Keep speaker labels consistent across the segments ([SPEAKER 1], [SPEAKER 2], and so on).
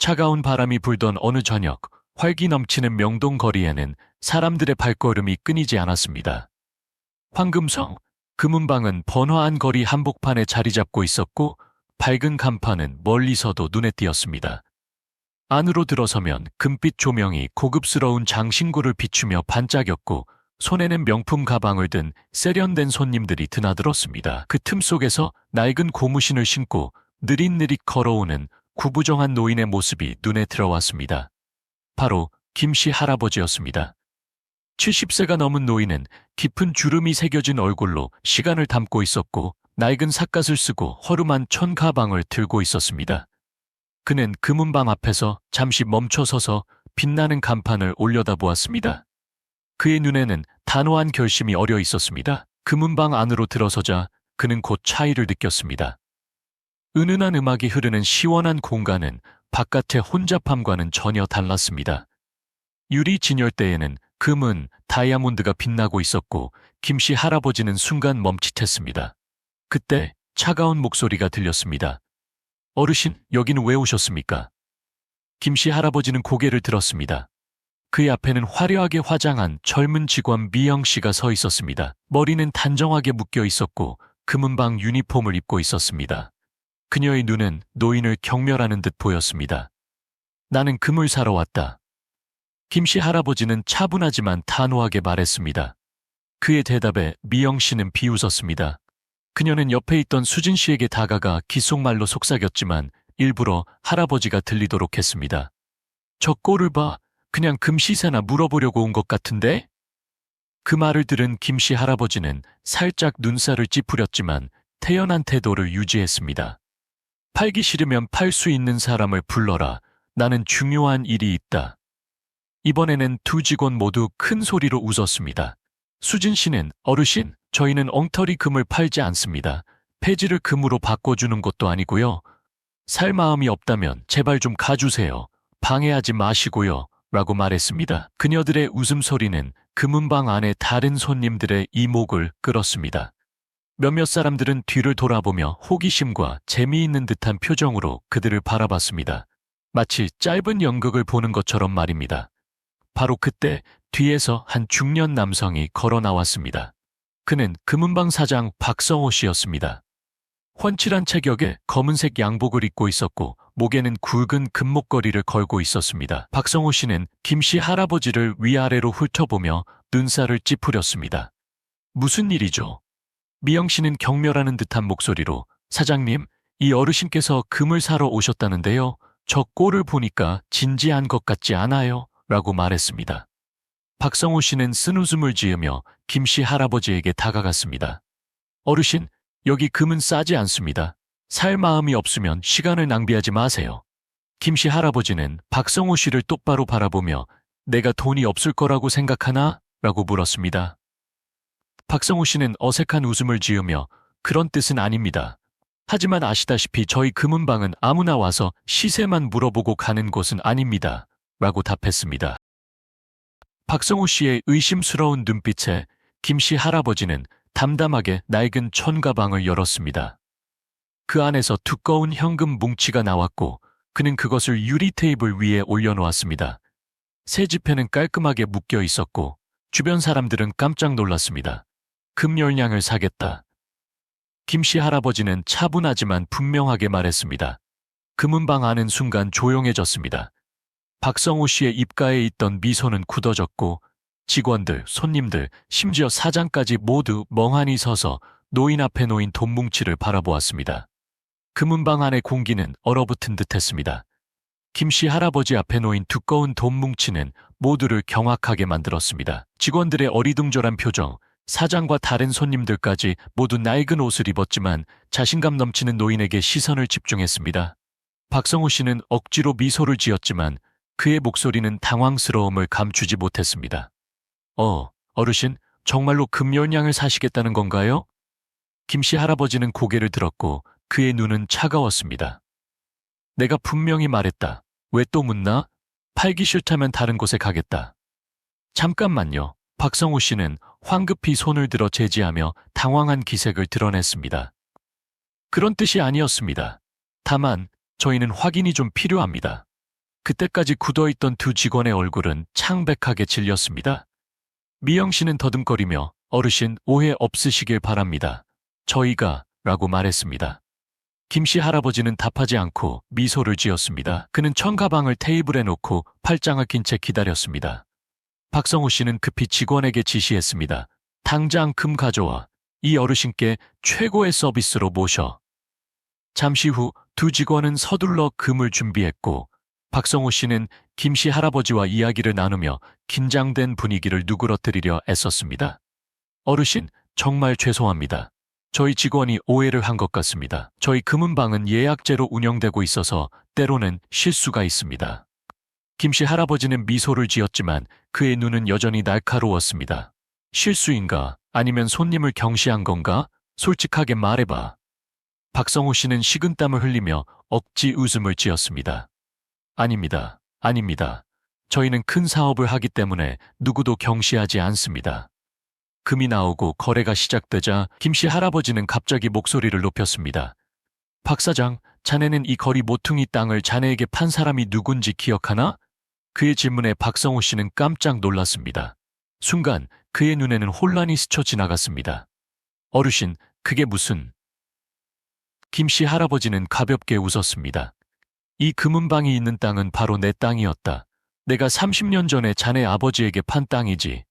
[SPEAKER 1] 차가운 바람이 불던 어느 저녁, 활기 넘치는 명동 거리에는 사람들의 발걸음이 끊이지 않았습니다. 황금성, 금은방은 번화한 거리 한복판에 자리 잡고 있었고 밝은 간판은 멀리서도 눈에 띄었습니다. 안으로 들어서면 금빛 조명이 고급스러운 장신구를 비추며 반짝였고 손에는 명품 가방을 든 세련된 손님들이 드나들었습니다. 그 틈 속에서 낡은 고무신을 신고 느릿느릿 걸어오는 구부정한 노인의 모습이 눈에 들어왔습니다. 바로 김씨 할아버지였습니다. 70세가 넘은 노인은 깊은 주름이 새겨진 얼굴로 시간을 담고 있었고 낡은 삿갓을 쓰고 허름한 천가방을 들고 있었습니다. 그는 금은방 앞에서 잠시 멈춰서서 빛나는 간판을 올려다보았습니다. 그의 눈에는 단호한 결심이 어려 있었습니다. 금은방 안으로 들어서자 그는 곧 차이를 느꼈습니다. 은은한 음악이 흐르는 시원한 공간은 바깥의 혼잡함과는 전혀 달랐습니다. 유리 진열대에는 금은, 다이아몬드가 빛나고 있었고 김씨 할아버지는 순간 멈칫했습니다. 그때 차가운 목소리가 들렸습니다. 어르신, 여기는 왜 오셨습니까? 김씨 할아버지는 고개를 들었습니다. 그의 앞에는 화려하게 화장한 젊은 직원 미영 씨가 서 있었습니다. 머리는 단정하게 묶여 있었고 금은방 유니폼을 입고 있었습니다. 그녀의 눈은 노인을 경멸하는 듯 보였습니다. 나는 금을 사러 왔다. 김씨 할아버지는 차분하지만 단호하게 말했습니다. 그의 대답에 미영 씨는 비웃었습니다. 그녀는 옆에 있던 수진 씨에게 다가가 귓속말로 속삭였지만 일부러 할아버지가 들리도록 했습니다. 저 꼴을 봐. 그냥 금 시세나 물어보려고 온 것 같은데? 그 말을 들은 김씨 할아버지는 살짝 눈살을 찌푸렸지만 태연한 태도를 유지했습니다. 팔기 싫으면 팔 수 있는 사람을 불러라. 나는 중요한 일이 있다. 이번에는 두 직원 모두 큰 소리로 웃었습니다. 수진 씨는 어르신, 저희는 엉터리 금을 팔지 않습니다. 폐지를 금으로 바꿔주는 것도 아니고요. 살 마음이 없다면 제발 좀 가주세요. 방해하지 마시고요. 라고 말했습니다. 그녀들의 웃음소리는 금은방 안의 다른 손님들의 이목을 끌었습니다. 몇몇 사람들은 뒤를 돌아보며 호기심과 재미있는 듯한 표정으로 그들을 바라봤습니다. 마치 짧은 연극을 보는 것처럼 말입니다. 바로 그때 뒤에서 한 중년 남성이 걸어 나왔습니다. 그는 금은방 사장 박성호 씨였습니다. 훤칠한 체격에 검은색 양복을 입고 있었고 목에는 굵은 금목걸이를 걸고 있었습니다. 박성호 씨는 김씨 할아버지를 위아래로 훑어보며 눈살을 찌푸렸습니다. 무슨 일이죠? 미영 씨는 경멸하는 듯한 목소리로 사장님, 이 어르신께서 금을 사러 오셨다는데요. 저 꼴을 보니까 진지한 것 같지 않아요? 라고 말했습니다. 박성호 씨는 쓴웃음을 지으며 김씨 할아버지에게 다가갔습니다. 어르신, 여기 금은 싸지 않습니다. 살 마음이 없으면 시간을 낭비하지 마세요. 김씨 할아버지는 박성호 씨를 똑바로 바라보며 내가 돈이 없을 거라고 생각하나? 라고 물었습니다. 박성호 씨는 어색한 웃음을 지으며 그런 뜻은 아닙니다. 하지만 아시다시피 저희 금은방은 아무나 와서 시세만 물어보고 가는 곳은 아닙니다. 라고 답했습니다. 박성호 씨의 의심스러운 눈빛에 김씨 할아버지는 담담하게 낡은 천가방을 열었습니다. 그 안에서 두꺼운 현금 뭉치가 나왔고 그는 그것을 유리 테이블 위에 올려놓았습니다. 새 지폐는 깔끔하게 묶여 있었고 주변 사람들은 깜짝 놀랐습니다. 금 열량을 사겠다. 김씨 할아버지는 차분하지만 분명하게 말했습니다. 금은방 안은 순간 조용해졌습니다. 박성호 씨의 입가에 있던 미소는 굳어졌고 직원들, 손님들, 심지어 사장까지 모두 멍하니 서서 노인 앞에 놓인 돈 뭉치를 바라보았습니다. 금은방 안의 공기는 얼어붙은 듯했습니다. 김씨 할아버지 앞에 놓인 두꺼운 돈 뭉치는 모두를 경악하게 만들었습니다. 직원들의 어리둥절한 표정, 사장과 다른 손님들까지 모두 낡은 옷을 입었지만 자신감 넘치는 노인에게 시선을 집중했습니다. 박성호 씨는 억지로 미소를 지었지만 그의 목소리는 당황스러움을 감추지 못했습니다. 어르신, 정말로 금열량을 사시겠다는 건가요? 김씨 할아버지는 고개를 들었고 그의 눈은 차가웠습니다. 내가 분명히 말했다. 왜 또 묻나? 팔기 싫다면 다른 곳에 가겠다. 잠깐만요. 박성호 씨는 황급히 손을 들어 제지하며 당황한 기색을 드러냈습니다. 그런 뜻이 아니었습니다. 다만 저희는 확인이 좀 필요합니다. 그때까지 굳어있던 두 직원의 얼굴은 창백하게 질렸습니다. 미영 씨는 더듬거리며 어르신 오해 없으시길 바랍니다. 저희가 라고 말했습니다. 김씨 할아버지는 답하지 않고 미소를 지었습니다. 그는 청가방을 테이블에 놓고 팔짱을 낀 채 기다렸습니다. 박성호 씨는 급히 직원에게 지시했습니다. 당장 금 가져와. 이 어르신께 최고의 서비스로 모셔. 잠시 후 두 직원은 서둘러 금을 준비했고 박성호 씨는 김씨 할아버지와 이야기를 나누며 긴장된 분위기를 누그러뜨리려 애썼습니다. 어르신, 정말 죄송합니다. 저희 직원이 오해를 한 것 같습니다. 저희 금은방은 예약제로 운영되고 있어서 때로는 실수가 있습니다. 김씨 할아버지는 미소를 지었지만 그의 눈은 여전히 날카로웠습니다. 실수인가? 아니면 손님을 경시한 건가? 솔직하게 말해봐. 박성호 씨는 식은땀을 흘리며 억지 웃음을 지었습니다. 아닙니다. 아닙니다. 저희는 큰 사업을 하기 때문에 누구도 경시하지 않습니다. 금이 나오고 거래가 시작되자 김씨 할아버지는 갑자기 목소리를 높였습니다. 박 사장, 자네는 이 거리 모퉁이 땅을 자네에게 판 사람이 누군지 기억하나? 그의 질문에 박성호 씨는 깜짝 놀랐습니다. 순간 그의 눈에는 혼란이 스쳐 지나갔습니다. 어르신, 그게 무슨... 김씨 할아버지는 가볍게 웃었습니다. 이 금은방이 있는 땅은 바로 내 땅이었다. 내가 30년 전에 자네 아버지에게 판 땅이지.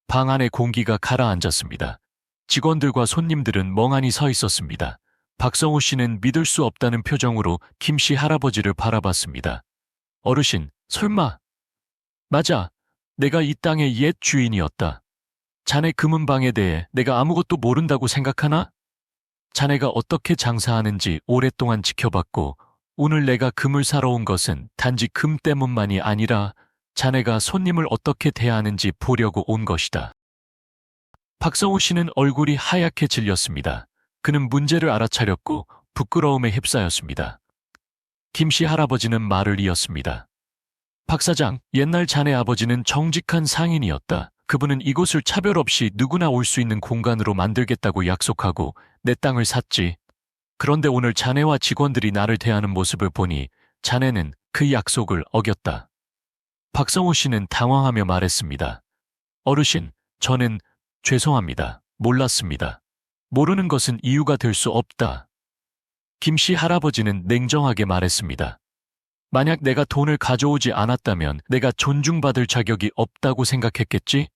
[SPEAKER 1] 방 안의 공기가 가라앉았습니다. 직원들과 손님들은 멍하니 서 있었습니다. 박성호 씨는 믿을 수 없다는 표정으로 김씨 할아버지를 바라봤습니다. 어르신, 설마... 맞아. 내가 이 땅의 옛 주인이었다. 자네 금은방에 대해 내가 아무것도 모른다고 생각하나? 자네가 어떻게 장사하는지 오랫동안 지켜봤고 오늘 내가 금을 사러 온 것은 단지 금 때문만이 아니라 자네가 손님을 어떻게 대하는지 보려고 온 것이다. 박성호 씨는 얼굴이 하얗게 질렸습니다. 그는 문제를 알아차렸고 부끄러움에 휩싸였습니다. 김씨 할아버지는 말을 이었습니다. 박 사장, 옛날 자네 아버지는 정직한 상인이었다. 그분은 이곳을 차별 없이 누구나 올 수 있는 공간으로 만들겠다고 약속하고 내 땅을 샀지. 그런데 오늘 자네와 직원들이 나를 대하는 모습을 보니 자네는 그 약속을 어겼다. 박성호 씨는 당황하며 말했습니다. 어르신, 저는 죄송합니다. 몰랐습니다. 모르는 것은 이유가 될 수 없다. 김씨 할아버지는 냉정하게 말했습니다. 만약 내가 돈을 가져오지 않았다면 내가 존중받을 자격이 없다고 생각했겠지?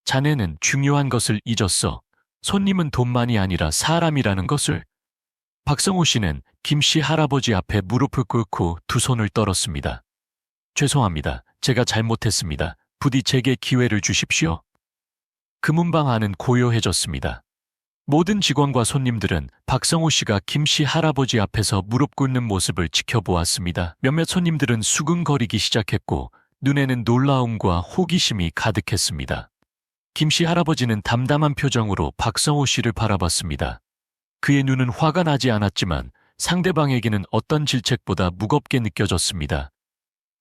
[SPEAKER 1] 자네는 중요한 것을 잊었어. 손님은 돈만이 아니라 사람이라는 것을. 박성호 씨는 김씨 할아버지 앞에 무릎을 꿇고 두 손을 떨었습니다. 죄송합니다. 제가 잘못했습니다. 부디 제게 기회를 주십시오. 금은방 안은 고요해졌습니다. 모든 직원과 손님들은 박성호 씨가 김씨 할아버지 앞에서 무릎 꿇는 모습을 지켜보았습니다. 몇몇 손님들은 수근거리기 시작했고 눈에는 놀라움과 호기심이 가득했습니다. 김씨 할아버지는 담담한 표정으로 박성호 씨를 바라봤습니다. 그의 눈은 화가 나지 않았지만 상대방에게는 어떤 질책보다 무겁게 느껴졌습니다.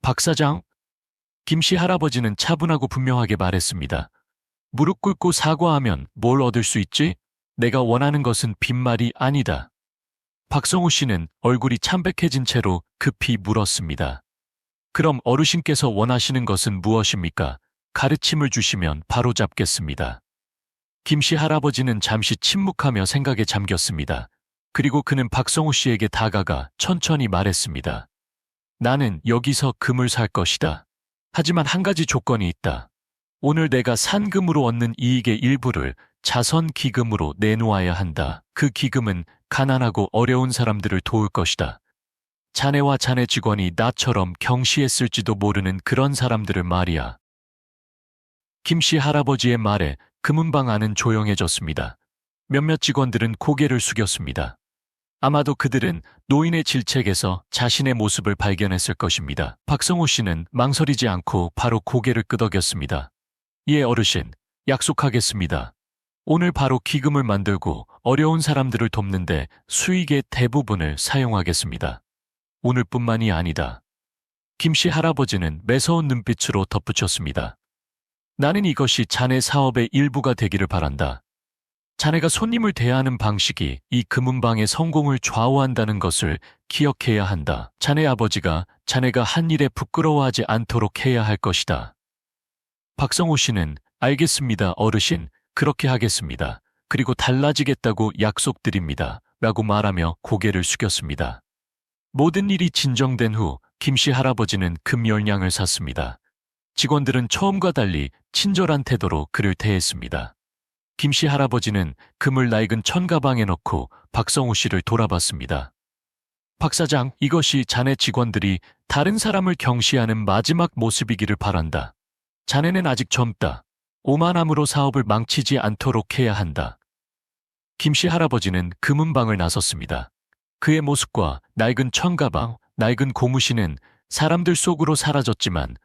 [SPEAKER 1] 박 사장, 김씨 할아버지는 차분하고 분명하게 말했습니다. 무릎 꿇고 사과하면 뭘 얻을 수 있지? 내가 원하는 것은 빈말이 아니다. 박성호 씨는 얼굴이 참백해진 채로 급히 물었습니다. 그럼 어르신께서 원하시는 것은 무엇입니까? 가르침을 주시면 바로 잡겠습니다. 김씨 할아버지는 잠시 침묵하며 생각에 잠겼습니다. 그리고 그는 박성호 씨에게 다가가 천천히 말했습니다. 나는 여기서 금을 살 것이다. 하지만 한 가지 조건이 있다. 오늘 내가 산 금으로 얻는 이익의 일부를 자선 기금으로 내놓아야 한다. 그 기금은 가난하고 어려운 사람들을 도울 것이다. 자네와 자네 직원이 나처럼 경시했을지도 모르는 그런 사람들을 말이야. 김씨 할아버지의 말에 금은방 안은 조용해졌습니다. 몇몇 직원들은 고개를 숙였습니다. 아마도 그들은 노인의 질책에서 자신의 모습을 발견했을 것입니다. 박성호 씨는 망설이지 않고 바로 고개를 끄덕였습니다. 예, 어르신, 약속하겠습니다. 오늘 바로 기금을 만들고 어려운 사람들을 돕는데 수익의 대부분을 사용하겠습니다. 오늘뿐만이 아니다. 김씨 할아버지는 매서운 눈빛으로 덧붙였습니다. 나는 이것이 자네 사업의 일부가 되기를 바란다. 자네가 손님을 대하는 방식이 이 금은방의 성공을 좌우한다는 것을 기억해야 한다. 자네 아버지가 자네가 한 일에 부끄러워하지 않도록 해야 할 것이다. 박성호 씨는 알겠습니다, 어르신. 그렇게 하겠습니다. 그리고 달라지겠다고 약속드립니다. 라고 말하며 고개를 숙였습니다. 모든 일이 진정된 후 김씨 할아버지는 금열량을 샀습니다. 직원들은 처음과 달리 친절한 태도로 그를 대했습니다. 김씨 할아버지는 금을 낡은 천가방에 넣고 박성호 씨를 돌아봤습니다. 박 사장, 이것이 자네 직원들이 다른 사람을 경시하는 마지막 모습이기를 바란다. 자네는 아직 젊다. 오만함으로 사업을 망치지 않도록 해야 한다. 김씨 할아버지는 금은방을 나섰습니다. 그의 모습과 낡은 천가방, 낡은 고무신은 사람들 속으로 사라졌지만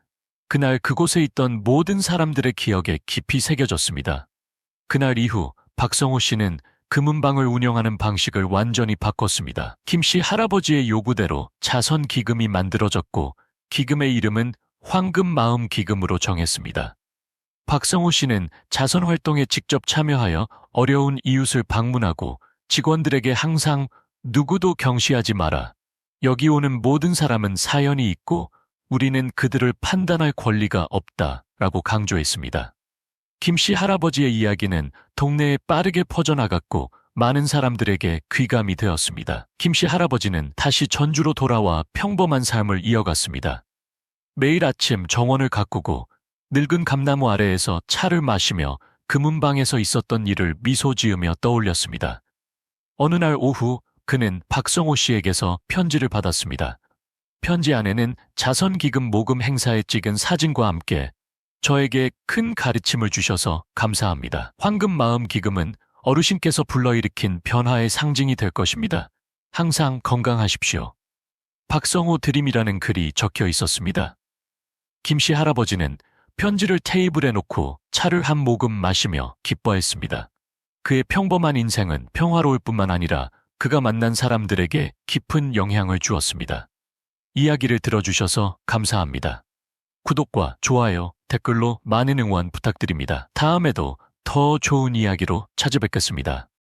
[SPEAKER 1] 그날 그곳에 있던 모든 사람들의 기억에 깊이 새겨졌습니다. 그날 이후 박성호 씨는 금은방을 운영하는 방식을 완전히 바꿨습니다. 김씨 할아버지의 요구대로 자선 기금이 만들어졌고 기금의 이름은 황금마음 기금으로 정했습니다. 박성호 씨는 자선 활동에 직접 참여하여 어려운 이웃을 방문하고 직원들에게 항상 누구도 경시하지 마라. 여기 오는 모든 사람은 사연이 있고 우리는 그들을 판단할 권리가 없다. 라고 강조했습니다. 김씨 할아버지의 이야기는 동네에 빠르게 퍼져나갔고 많은 사람들에게 귀감이 되었습니다. 김씨 할아버지는 다시 전주로 돌아와 평범한 삶을 이어갔습니다. 매일 아침 정원을 가꾸고 늙은 감나무 아래에서 차를 마시며 금은방에서 있었던 일을 미소 지으며 떠올렸습니다. 어느 날 오후 그는 박성호 씨에게서 편지를 받았습니다. 편지 안에는 자선기금 모금 행사에 찍은 사진과 함께 저에게 큰 가르침을 주셔서 감사합니다. 황금마음 기금은 어르신께서 불러일으킨 변화의 상징이 될 것입니다. 항상 건강하십시오. 박성호 드림이라는 글이 적혀 있었습니다. 김씨 할아버지는 편지를 테이블에 놓고 차를 한 모금 마시며 기뻐했습니다. 그의 평범한 인생은 평화로울 뿐만 아니라 그가 만난 사람들에게 깊은 영향을 주었습니다. 이야기를 들어주셔서 감사합니다. 구독과 좋아요, 댓글로 많은 응원 부탁드립니다. 다음에도 더 좋은 이야기로 찾아뵙겠습니다.